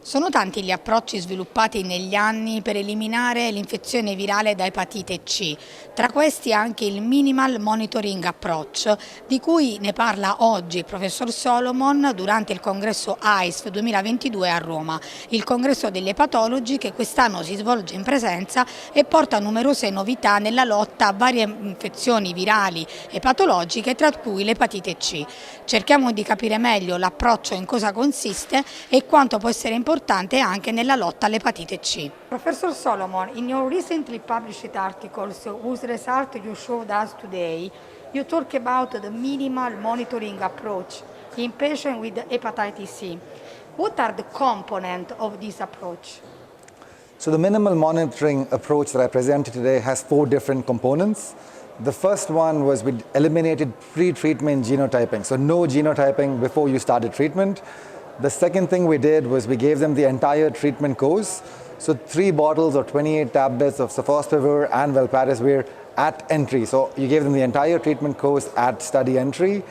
Sono tanti gli approcci sviluppati negli anni per eliminare l'infezione virale da epatite C, tra questi anche il Minimal Monitoring Approach, di cui ne parla oggi il professor Solomon durante il congresso AISF 2022 a Roma, il congresso degli epatologi che quest'anno si svolge in presenza e porta numerose novità nella lotta a varie infezioni virali e patologiche, tra cui l'epatite C. Cerchiamo di capire meglio l'approccio, in cosa consiste e quanto può essere importante anche nella lotta all'epatite C. Professor Solomon, in your recently published articles whose result you showed us today, you talk about the minimal monitoring approach in patients with hepatitis C. What are the components of this approach? So the minimal monitoring approach that I presented today has 4 different components. The first one was we eliminated pre-treatment genotyping, so no genotyping before you started treatment. The second thing we did was we gave them the entire treatment course, so 3 bottles or 28 tablets of sofosbuvir and velpatasvir at entry. So you gave them the entire treatment course at study entry.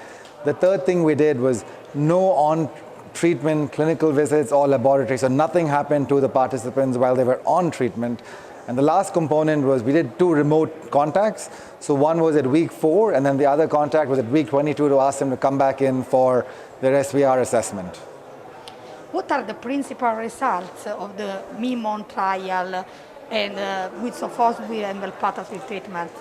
The third thing we did was no on-treatment clinical visits or laboratory, so nothing happened to the participants while they were on treatment. And the last component was we did 2 remote contacts. So one was at week 4, and then the other contact was at week 22 to ask them to come back in for their SVR assessment. What are the principal results of the MIMON trial and with sofosbuvir and velpatasvir treatment?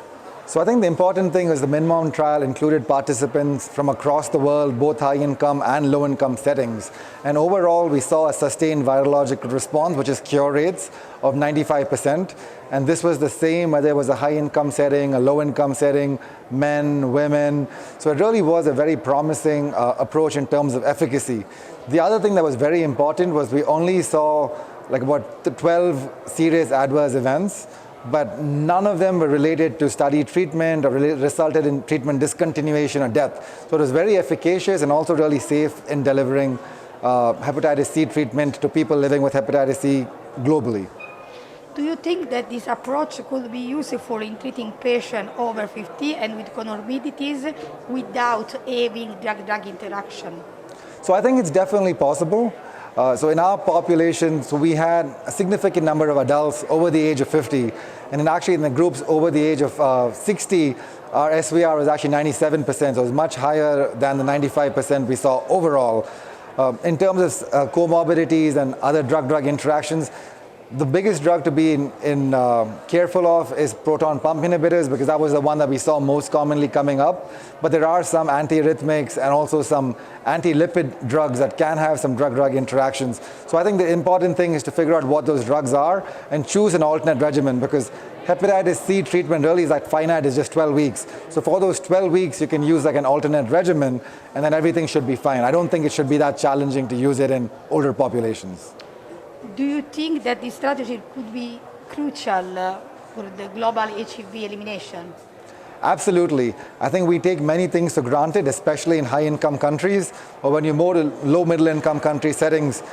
So I think the important thing is the MINMON trial included participants from across the world, both high-income and low-income settings. And overall, we saw a sustained virological response, which is cure rates of 95%. And this was the same whether it was a high-income setting, a low-income setting, men, women. So it really was a very promising approach in terms of efficacy. The other thing that was very important was we only saw like about 12 serious adverse events, but none of them were related to study treatment or resulted in treatment discontinuation or death. So it was very efficacious and also really safe in delivering hepatitis C treatment to people living with hepatitis C globally. Do you think that this approach could be useful in treating patients over 50 and with comorbidities without having drug-drug interaction? So I think it's definitely possible. So in our population, so we had a significant number of adults over the age of 50, and actually in the groups over the age of 60, our SVR was actually 97%, so it was much higher than the 95% we saw overall. In terms of comorbidities and other drug-drug interactions, the biggest drug to be careful of is proton pump inhibitors, because that was the one that we saw most commonly coming up. But there are some antiarrhythmics and also some anti-lipid drugs that can have some drug-drug interactions. So I think the important thing is to figure out what those drugs are and choose an alternate regimen, because hepatitis C treatment really is like finite, is just 12 weeks. So for those 12 weeks, you can use like an alternate regimen, and then everything should be fine. I don't think it should be that challenging to use it in older populations. Do you think that this strategy could be crucial for the global HIV elimination? Absolutely. I think we take many things for granted, especially in high-income countries, or when you move to low-middle-income country settings.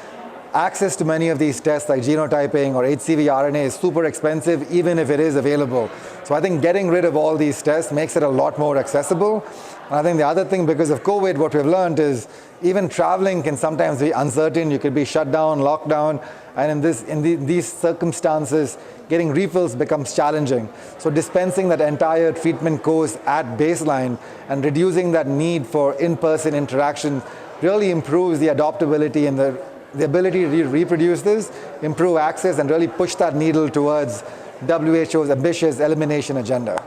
Access to many of these tests like genotyping or HCV RNA is super expensive, even if it is available. So I think getting rid of all these tests makes it a lot more accessible. And I think the other thing, because of COVID, what we've learned is even traveling can sometimes be uncertain. You could be shut down, locked down, and in these circumstances, getting refills becomes challenging. So dispensing that entire treatment course at baseline and reducing that need for in-person interaction really improves the adoptability and the ability to reproduce this, improve access, and really push that needle towards WHO's ambitious elimination agenda.